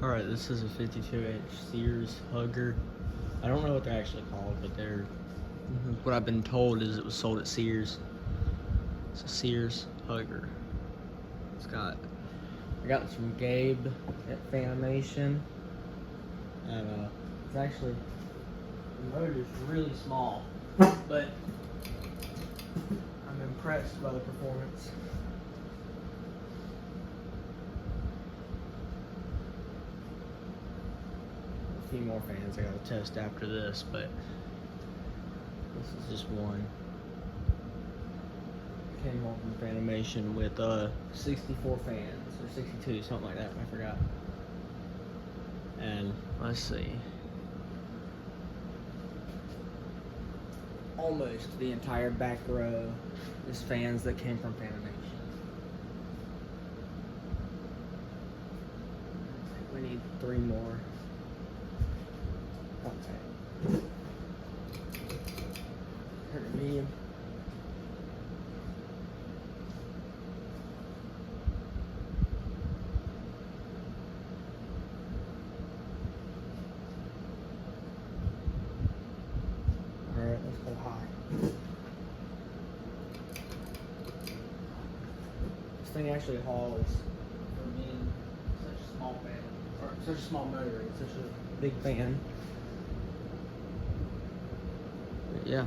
Alright, this is a 52-inch Sears Hugger. I don't know what they're actually called, but what I've been told is it was sold at Sears. It's a Sears Hugger. I got this from Gabe at Fanimation. And it's actually, the motor is really small, but I'm impressed by the performance. A few more fans I gotta test after this, but this is just one. Came home from Fanimation with 64 fans, or 62, something like that, I forgot. And let's see. Almost the entire back row is fans that came from Fanimation. We need 3 more. Okay. Turn it medium. Alright, let's go high. This thing actually hauls for being such a small fan, or such a small motor, it's such a big fan. But yeah.